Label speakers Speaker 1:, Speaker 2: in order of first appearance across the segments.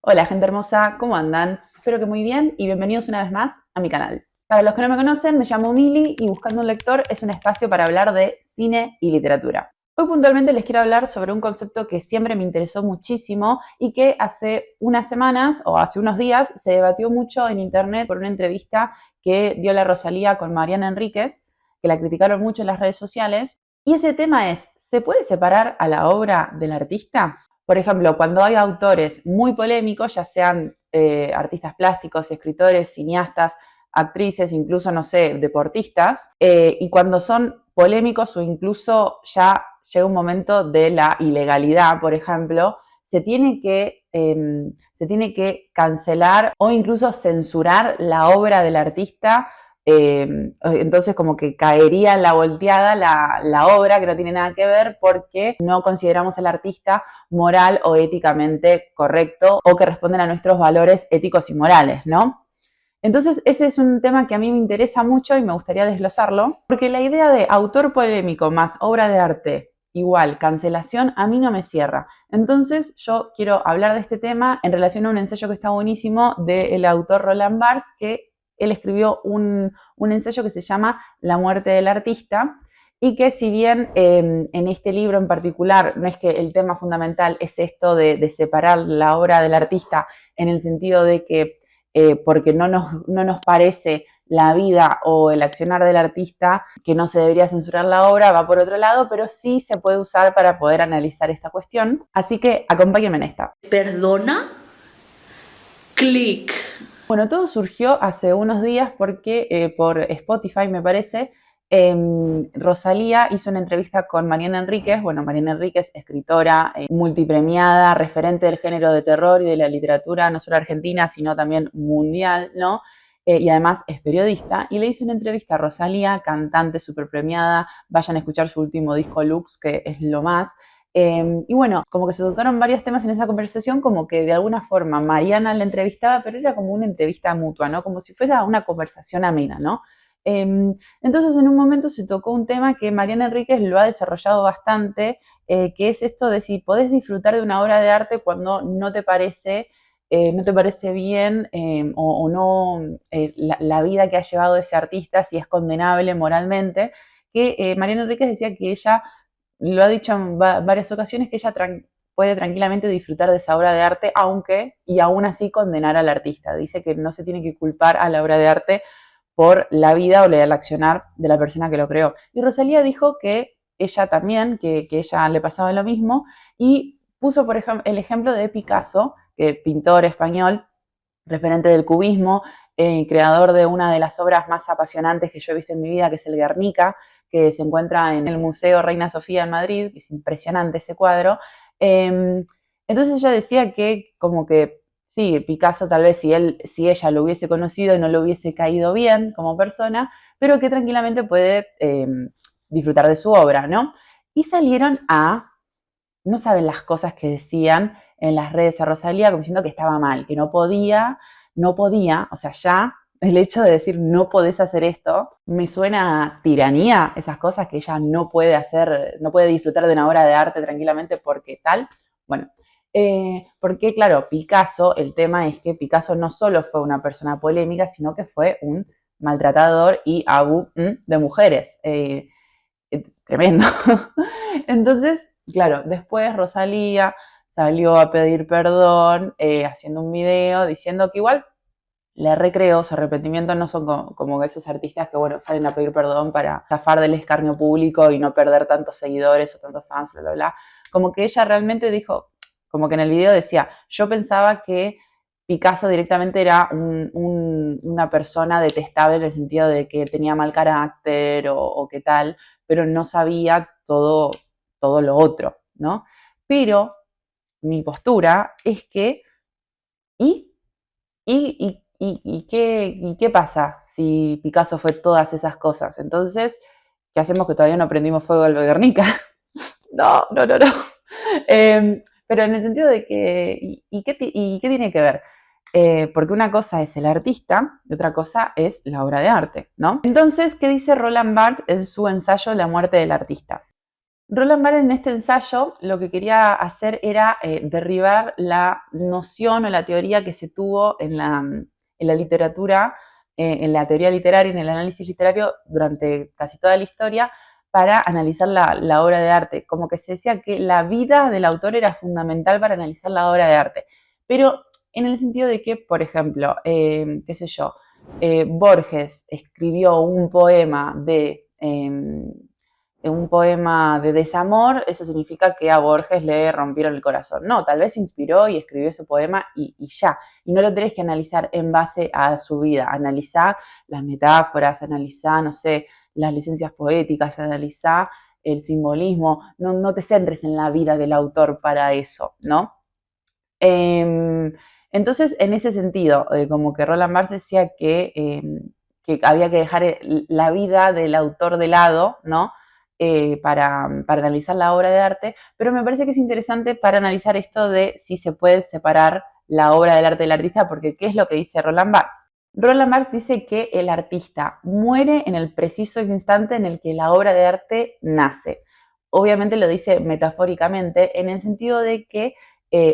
Speaker 1: Hola gente hermosa, ¿cómo andan? Espero que muy bien y bienvenidos una vez más a mi canal. Para los que no me conocen, me llamo Mili y Buscando un Lector es un espacio para hablar de cine y literatura. Hoy puntualmente les quiero hablar sobre un concepto que siempre me interesó muchísimo y que hace unas semanas o hace unos días se debatió mucho en internet por una entrevista que dio la Rosalía con Mariana Enríquez, que la criticaron mucho en las redes sociales. Y ese tema es, ¿se puede separar a la obra del artista? Por ejemplo, cuando hay autores muy polémicos, ya sean artistas plásticos, escritores, cineastas, actrices, incluso, no sé, deportistas, y cuando son polémicos o incluso ya llega un momento de la ilegalidad, por ejemplo, se tiene que cancelar o incluso censurar la obra del artista. Entonces como que caería en la volteada la obra, que no tiene nada que ver, porque no consideramos al artista moral o éticamente correcto o que responden a nuestros valores éticos y morales, ¿no? Entonces ese es un tema que a mí me interesa mucho y me gustaría desglosarlo, porque la idea de autor polémico más obra de arte igual cancelación a mí no me cierra. Entonces yo quiero hablar de este tema en relación a un ensayo que está buenísimo del autor Roland Barthes, que él escribió un ensayo que se llama La muerte del artista, y que si bien en este libro en particular no es que el tema fundamental es esto de separar la obra del artista en el sentido de que porque no nos parece la vida o el accionar del artista, que no se debería censurar la obra, va por otro lado, pero sí se puede usar para poder analizar esta cuestión. Así que acompáñenme en esta.
Speaker 2: Perdona, clic.
Speaker 1: Bueno, todo surgió hace unos días porque por Spotify, me parece, Rosalía hizo una entrevista con Mariana Enríquez. Bueno, Mariana Enríquez, escritora, multipremiada, referente del género de terror y de la literatura, no solo argentina, sino también mundial, ¿no? Y además es periodista, y le hizo una entrevista a Rosalía, cantante súper premiada. Vayan a escuchar su último disco Lux, que es lo más. Y bueno, como que se tocaron varios temas en esa conversación, como que de alguna forma Mariana la entrevistaba, pero era como una entrevista mutua, ¿no? Como si fuera una conversación amena, ¿no? Entonces en un momento se tocó un tema que Mariana Enríquez lo ha desarrollado bastante, que es esto de si podés disfrutar de una obra de arte cuando no te parece bien o no la vida que ha llevado ese artista, si es condenable moralmente, que Mariana Enríquez decía que ella lo ha dicho en varias ocasiones, que ella puede tranquilamente disfrutar de esa obra de arte, aunque y aún así condenar al artista. Dice que no se tiene que culpar a la obra de arte por la vida o el accionar de la persona que lo creó. Y Rosalía dijo que ella también, que ella le pasaba lo mismo, y puso por ejemplo el ejemplo de Picasso, que pintor español, referente del cubismo, creador de una de las obras más apasionantes que yo he visto en mi vida, que es el Guernica, que se encuentra en el Museo Reina Sofía en Madrid, que es impresionante ese cuadro. Entonces ella decía que como que sí, Picasso tal vez si ella lo hubiese conocido no le hubiese caído bien como persona, pero que tranquilamente puede disfrutar de su obra, ¿no? Y salieron no saben las cosas que decían en las redes a Rosalía, como diciendo que estaba mal, que no podía, o sea, ya el hecho de decir no podés hacer esto, me suena a tiranía, esas cosas que ella no puede hacer, no puede disfrutar de una obra de arte tranquilamente porque tal. Bueno, porque claro, Picasso, el tema es que Picasso no solo fue una persona polémica, sino que fue un maltratador y abu de mujeres. Tremendo. Entonces, claro, después Rosalía salió a pedir perdón, haciendo un video diciendo que igual le recreo, su arrepentimiento no son como esos artistas que, bueno, salen a pedir perdón para zafar del escarnio público y no perder tantos seguidores o tantos fans, bla, bla, bla. Como que ella realmente dijo, como que en el video decía, yo pensaba que Picasso directamente era una persona detestable en el sentido de que tenía mal carácter o qué tal, pero no sabía todo lo otro, ¿no? Pero mi postura es que, ¿y ¿y qué pasa si Picasso fue todas esas cosas? Entonces, ¿qué hacemos que todavía no prendimos fuego al Guernica? No, no, no, no. Pero en el sentido de que, ¿y qué tiene que ver? Porque una cosa es el artista y otra cosa es la obra de arte, ¿no? Entonces, ¿qué dice Roland Barthes en su ensayo La muerte del artista? Roland Barthes en este ensayo lo que quería hacer era derribar la noción o la teoría que se tuvo en la literatura, en la teoría literaria, en el análisis literario durante casi toda la historia para analizar la obra de arte. Como que se decía que la vida del autor era fundamental para analizar la obra de arte. Pero en el sentido de que, por ejemplo, qué sé yo, Borges escribió un poema de desamor, eso significa que a Borges le rompieron el corazón. No, tal vez se inspiró y escribió ese poema y ya. Y no lo tenés que analizar en base a su vida. Analizá las metáforas, analizá, no sé, las licencias poéticas, analizá el simbolismo. No te centres en la vida del autor para eso, ¿no? Entonces, en ese sentido, como que Roland Barthes decía que había que dejar la vida del autor de lado, ¿no? Para analizar la obra de arte, pero me parece que es interesante para analizar esto de si se puede separar la obra del arte del artista, porque ¿qué es lo que dice Roland Barthes? Roland Barthes dice que el artista muere en el preciso instante en el que la obra de arte nace. Obviamente lo dice metafóricamente, en el sentido de que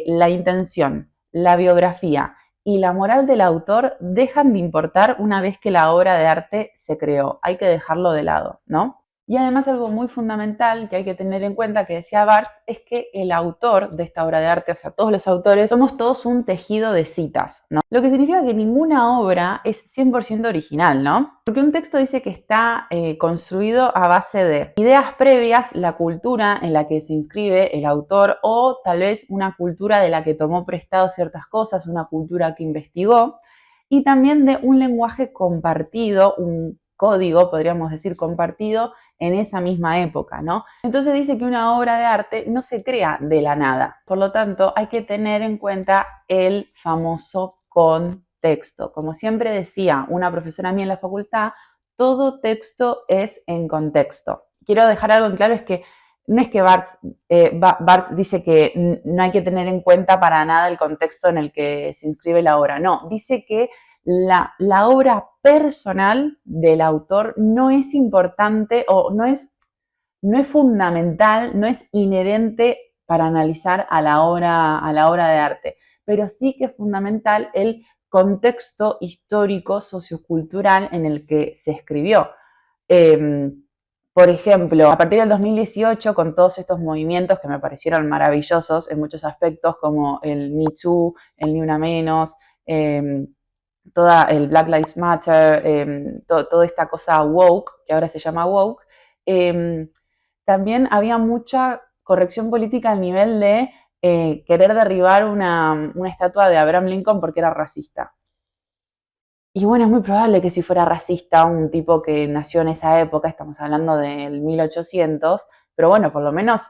Speaker 1: la intención, la biografía y la moral del autor dejan de importar una vez que la obra de arte se creó. Hay que dejarlo de lado, ¿no? Y además algo muy fundamental que hay que tener en cuenta que decía Barthes es que el autor de esta obra de arte, o sea, todos los autores, somos todos un tejido de citas, ¿no? Lo que significa que ninguna obra es 100% original, ¿no? Porque un texto dice que está construido a base de ideas previas, la cultura en la que se inscribe el autor o tal vez una cultura de la que tomó prestado ciertas cosas, una cultura que investigó y también de un lenguaje compartido, un código, podríamos decir, compartido en esa misma época, ¿no? Entonces dice que una obra de arte no se crea de la nada. Por lo tanto, hay que tener en cuenta el famoso contexto. Como siempre decía una profesora mía en la facultad, todo texto es en contexto. Quiero dejar algo en claro, es que no es que Barthes dice que no hay que tener en cuenta para nada el contexto en el que se inscribe la obra, no, dice que la obra personal del autor no es importante o no es fundamental, no es inherente para analizar a la obra de arte, pero sí que es fundamental el contexto histórico, sociocultural en el que se escribió. Eh, por ejemplo, a partir del 2018, con todos estos movimientos que me parecieron maravillosos en muchos aspectos, como el Me Too, el Ni Una Menos, eh, toda el Black Lives Matter, toda esta cosa woke, que ahora se llama woke, eh, también había mucha corrección política al nivel de querer derribar una estatua de Abraham Lincoln porque era racista. Y bueno, es muy probable que si fuera racista un tipo que nació en esa época, estamos hablando del 1800, pero bueno, por lo menos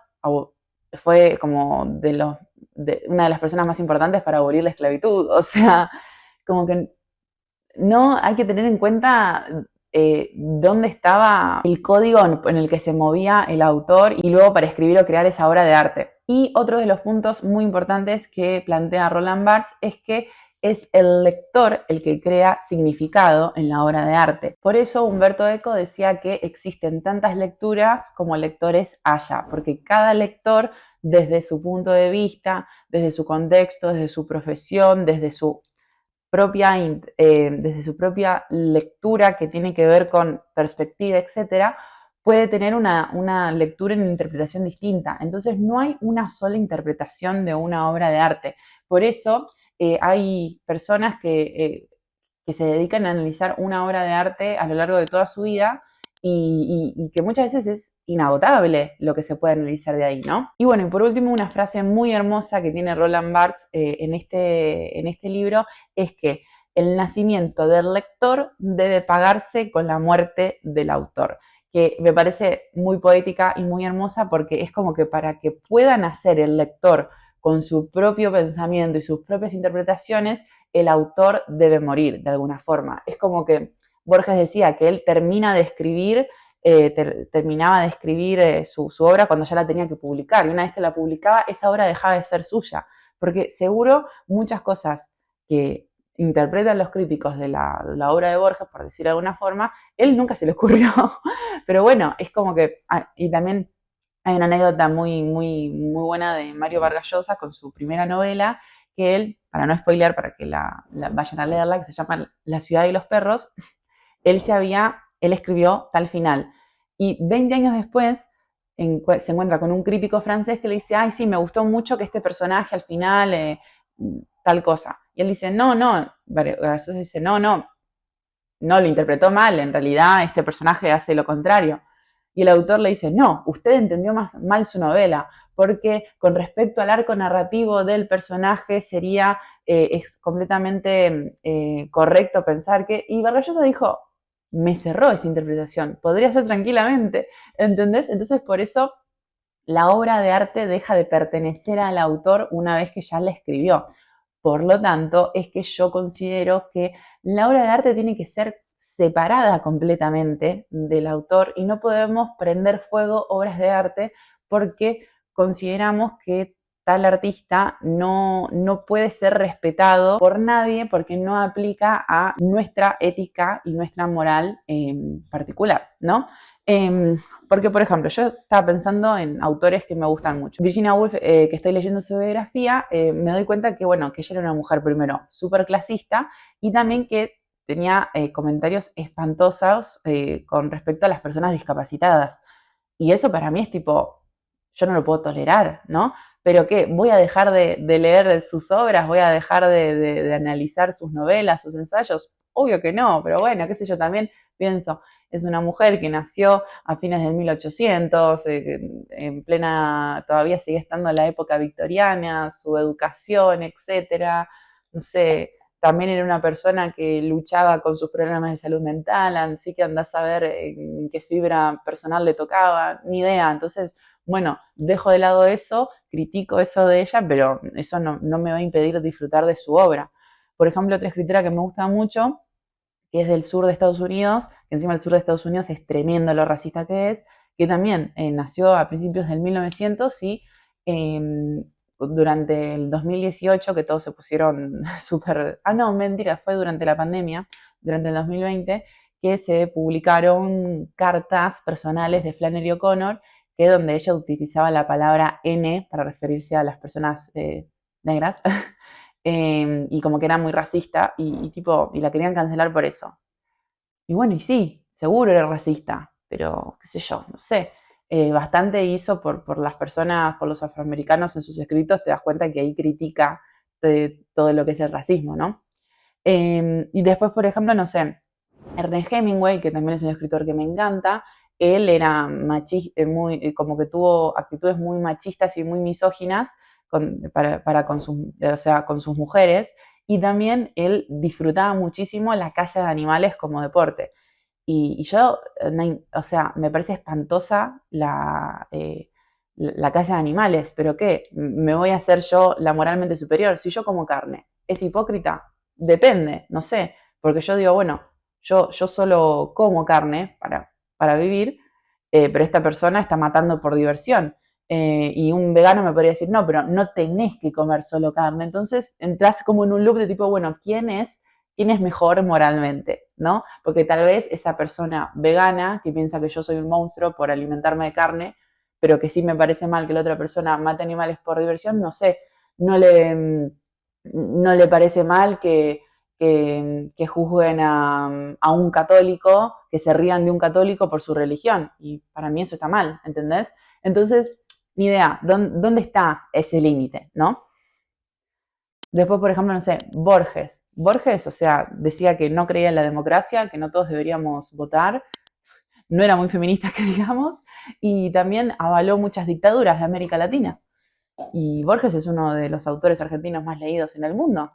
Speaker 1: fue como una de las personas más importantes para abolir la esclavitud. O sea, como que no hay que tener en cuenta dónde estaba el código en el que se movía el autor y luego para escribir o crear esa obra de arte. Y otro de los puntos muy importantes que plantea Roland Barthes es que es el lector el que crea significado en la obra de arte. Por eso Humberto Eco decía que existen tantas lecturas como lectores haya, porque cada lector desde su punto de vista, desde su contexto, desde su profesión, desde su propia lectura que tiene que ver con perspectiva, etcétera, puede tener una lectura y una interpretación distinta. Entonces no hay una sola interpretación de una obra de arte. Por eso hay personas que se dedican a analizar una obra de arte a lo largo de toda su vida y que muchas veces es inagotable lo que se puede analizar de ahí, ¿no? Y bueno, y por último, una frase muy hermosa que tiene Roland Barthes en este libro es que el nacimiento del lector debe pagarse con la muerte del autor, que me parece muy poética y muy hermosa porque es como que para que pueda nacer el lector con su propio pensamiento y sus propias interpretaciones, el autor debe morir de alguna forma. Es como que Borges decía que él terminaba de escribir su obra cuando ya la tenía que publicar. Y una vez que la publicaba, esa obra dejaba de ser suya. Porque seguro muchas cosas que interpretan los críticos de la obra de Borges, por decir de alguna forma, él nunca se le ocurrió. Pero bueno, es como que, y también Hay una anécdota muy buena de Mario Vargas Llosa con su primera novela, que él, para no spoilear, para que la vayan a leerla, que se llama La ciudad y los perros, él escribió tal final. Y 20 años después se encuentra con un crítico francés que le dice, ay, sí, me gustó mucho que este personaje al final, tal cosa. Y él dice, no, Vargas dice, no lo interpretó mal, en realidad este personaje hace lo contrario. Y el autor le dice, no, usted entendió mal su novela, porque con respecto al arco narrativo del personaje sería es completamente correcto pensar que... Y Vargas Llosa dijo, me cerró esa interpretación, podría ser tranquilamente, ¿entendés? Entonces por eso la obra de arte deja de pertenecer al autor una vez que ya la escribió. Por lo tanto, es que yo considero que la obra de arte tiene que ser separada completamente del autor y no podemos prender fuego obras de arte porque consideramos que tal artista no puede ser respetado por nadie porque no aplica a nuestra ética y nuestra moral particular, ¿no? Porque, por ejemplo, yo estaba pensando en autores que me gustan mucho. Virginia Woolf, que estoy leyendo su biografía, me doy cuenta que, bueno, que ella era una mujer primero súper clasista y también que tenía comentarios espantosos con respecto a las personas discapacitadas. Y eso para mí es tipo, yo no lo puedo tolerar, ¿no? Pero ¿qué? ¿Voy a dejar de leer sus obras? ¿Voy a dejar de analizar sus novelas, sus ensayos? Obvio que no, pero bueno, qué sé yo, también pienso, es una mujer que nació a fines del 1800, en plena, todavía sigue estando en la época victoriana, su educación, etcétera, no sé, también era una persona que luchaba con sus problemas de salud mental, así que andás a ver en qué fibra personal le tocaba, ni idea. Entonces, bueno, dejo de lado eso, critico eso de ella, pero eso no me va a impedir disfrutar de su obra. Por ejemplo, otra escritora que me gusta mucho, que es del sur de Estados Unidos, que encima el sur de Estados Unidos es tremendo lo racista que es, que también nació a principios del 1900 y durante el 2018, que todos se pusieron súper... Ah, no, mentira, fue durante la pandemia, durante el 2020, que se publicaron cartas personales de Flannery O'Connor, que donde ella utilizaba la palabra N para referirse a las personas negras, y como que era muy racista, y la querían cancelar por eso. Y bueno, y sí, seguro era racista, pero qué sé yo, no sé. Bastante hizo por las personas, por los afroamericanos en sus escritos, te das cuenta que ahí critica de todo lo que es el racismo, ¿no? Y después, por ejemplo, no sé, Ernest Hemingway, que también es un escritor que me encanta, él era machista, como que tuvo actitudes muy machistas y muy misóginas para con, o sea, con sus mujeres, y también él disfrutaba muchísimo la caza de animales como deporte. Y yo, o sea, me parece espantosa la caza de animales, pero ¿qué? ¿Me voy a hacer yo la moralmente superior? Si yo como carne, ¿es hipócrita? Depende, no sé, porque yo digo, bueno, yo solo como carne para vivir, pero esta persona está matando por diversión. Y un vegano me podría decir, no, pero no tenés que comer solo carne. Entonces entras como en un loop de tipo, bueno, quién es mejor moralmente, ¿no? Porque tal vez esa persona vegana que piensa que yo soy un monstruo por alimentarme de carne, pero que sí me parece mal que la otra persona mate animales por diversión, no sé, no le, no le parece mal que juzguen a un católico, que se rían de un católico por su religión. Y para mí eso está mal, ¿entendés? Entonces, ni idea, ¿dónde está ese límite, no? Después, por ejemplo, no sé, Borges. Borges, o sea, decía que no creía en la democracia, que no todos deberíamos votar, no era muy feminista, que digamos, y también avaló muchas dictaduras de América Latina. Y Borges es uno de los autores argentinos más leídos en el mundo.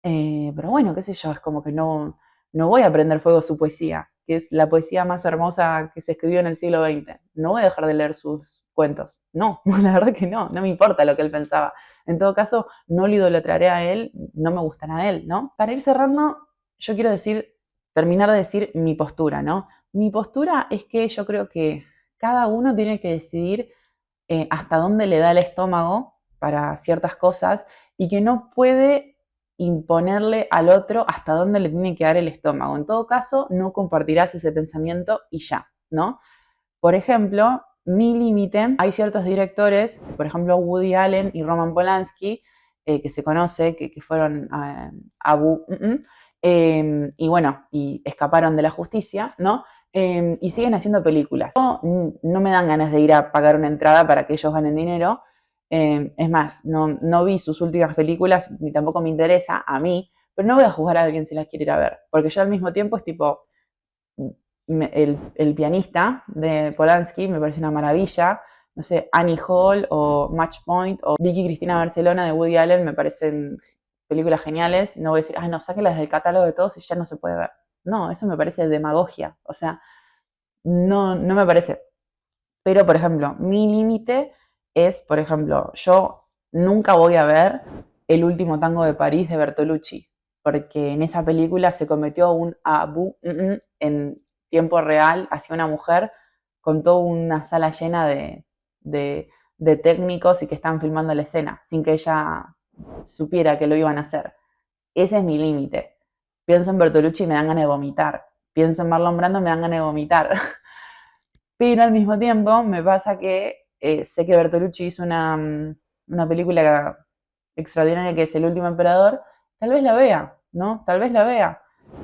Speaker 1: Pero bueno, qué sé yo, es como que no voy a prender fuego su poesía, que es la poesía más hermosa que se escribió en el siglo XX. No voy a dejar de leer sus cuentos. No, la verdad que no me importa lo que él pensaba. En todo caso, no lo idolatraré a él, no me gustará a él, ¿no? Para ir cerrando, yo quiero terminar de decir mi postura, ¿no? Mi postura es que yo creo que cada uno tiene que decidir hasta dónde le da el estómago para ciertas cosas y que no puede imponerle al otro hasta dónde le tiene que dar el estómago. En todo caso, no compartirás ese pensamiento y ya, ¿no? Por ejemplo, mi límite, hay ciertos directores, por ejemplo Woody Allen y Roman Polanski, que se conoce, que fueron y bueno, y escaparon de la justicia, ¿no? Y siguen haciendo películas. No me dan ganas de ir a pagar una entrada para que ellos ganen dinero. Es más, no vi sus últimas películas, ni tampoco me interesa a mí, pero no voy a juzgar a alguien si las quiere ir a ver, porque yo al mismo tiempo es tipo, el pianista de Polanski me parece una maravilla, no sé, Annie Hall o Match Point o Vicky Cristina Barcelona de Woody Allen me parecen películas geniales. No voy a decir, no, sáquenlas del catálogo de todos y ya no se puede ver. No, eso me parece demagogia, o sea, no me parece. Pero, por ejemplo, mi límite es, por ejemplo, yo nunca voy a ver El último tango de París de Bertolucci, porque en esa película se cometió un en tiempo real hacia una mujer con toda una sala llena de técnicos y que estaban filmando la escena, sin que ella supiera que lo iban a hacer. Ese es mi límite. Pienso en Bertolucci y me dan ganas de vomitar. Pienso en Marlon Brando y me dan ganas de vomitar. Pero al mismo tiempo me pasa que sé que Bertolucci hizo una película extraordinaria que es El último emperador, tal vez la vea, ¿no? Tal vez la vea.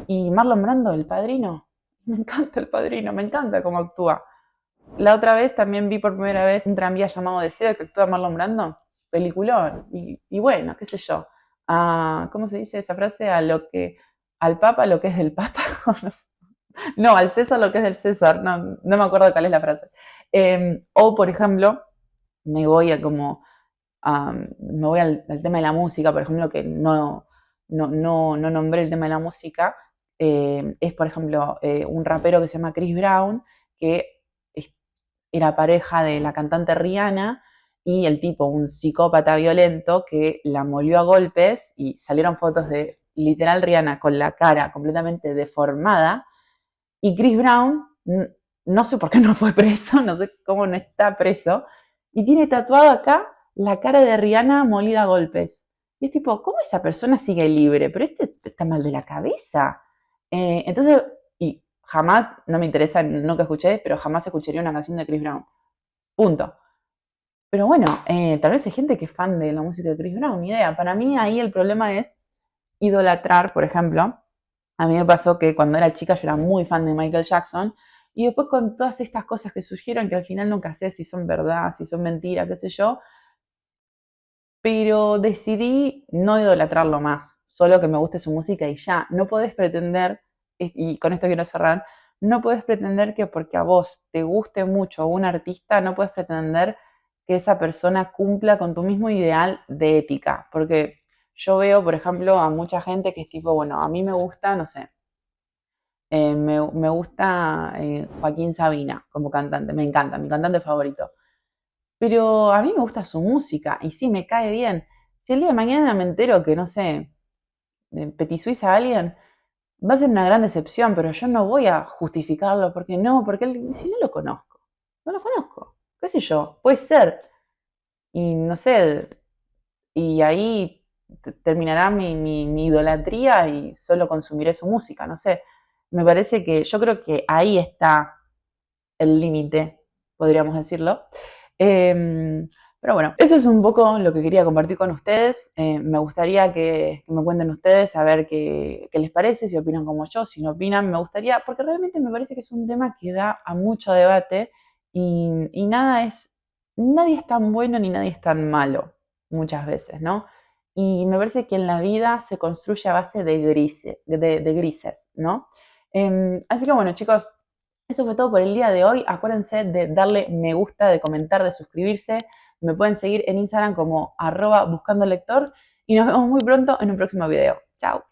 Speaker 1: Y Marlon Brando, El Padrino, me encanta El Padrino, me encanta cómo actúa. La otra vez también vi por primera vez un tranvía llamado Deseo que actúa Marlon Brando, peliculón. Y bueno, qué sé yo. ¿Cómo se dice esa frase? Al Papa lo que es del Papa. No, al César lo que es del César, no me acuerdo cuál es la frase. O, por ejemplo, me voy a como, me voy al tema de la música, por ejemplo, que no nombré el tema de la música, es, por ejemplo, un rapero que se llama Chris Brown, que era pareja de la cantante Rihanna, y el tipo, un psicópata violento que la molió a golpes y salieron fotos de literal Rihanna con la cara completamente deformada. Y Chris Brown, no sé por qué no fue preso, no sé cómo no está preso, y tiene tatuado acá la cara de Rihanna molida a golpes. Y es tipo, ¿cómo esa persona sigue libre? Pero este está mal de la cabeza. Entonces, y jamás, no me interesa, no que escuché, pero jamás escucharía una canción de Chris Brown. Punto. Pero bueno, tal vez hay gente que es fan de la música de Chris Brown, ni idea. Para mí ahí el problema es idolatrar, por ejemplo. A mí me pasó que cuando era chica yo era muy fan de Michael Jackson y después con todas estas cosas que surgieron que al final nunca sé si son verdad, si son mentiras, qué sé yo, pero decidí no idolatrarlo más, solo que me guste su música y ya, no podés pretender, y con esto quiero cerrar, no podés pretender que porque a vos te guste mucho un artista, no podés pretender que esa persona cumpla con tu mismo ideal de ética, porque yo veo, por ejemplo, a mucha gente que es tipo, bueno, a mí me gusta, no sé, me gusta Joaquín Sabina como cantante, me encanta, mi cantante favorito. Pero a mí me gusta su música y sí, me cae bien. Si el día de mañana me entero que, no sé, Petit Suisse a alguien, va a ser una gran decepción, pero yo no voy a justificarlo porque no, porque si no lo conozco, no lo conozco, qué sé yo, puede ser. Y no sé, y ahí terminará mi idolatría y solo consumiré su música, no sé. Me parece que yo creo que ahí está el límite, podríamos decirlo. Pero bueno, eso es un poco lo que quería compartir con ustedes. Me gustaría que me cuenten ustedes a ver qué les parece, si opinan como yo, si no opinan, me gustaría, porque realmente me parece que es un tema que da a mucho debate y nadie es tan bueno ni nadie es tan malo muchas veces, ¿no? Y me parece que en la vida se construye a base de grises, ¿no? Así que bueno, chicos, eso fue todo por el día de hoy. Acuérdense de darle me gusta, de comentar, de suscribirse. Me pueden seguir en Instagram como @buscandolector y nos vemos muy pronto en un próximo video. Chao.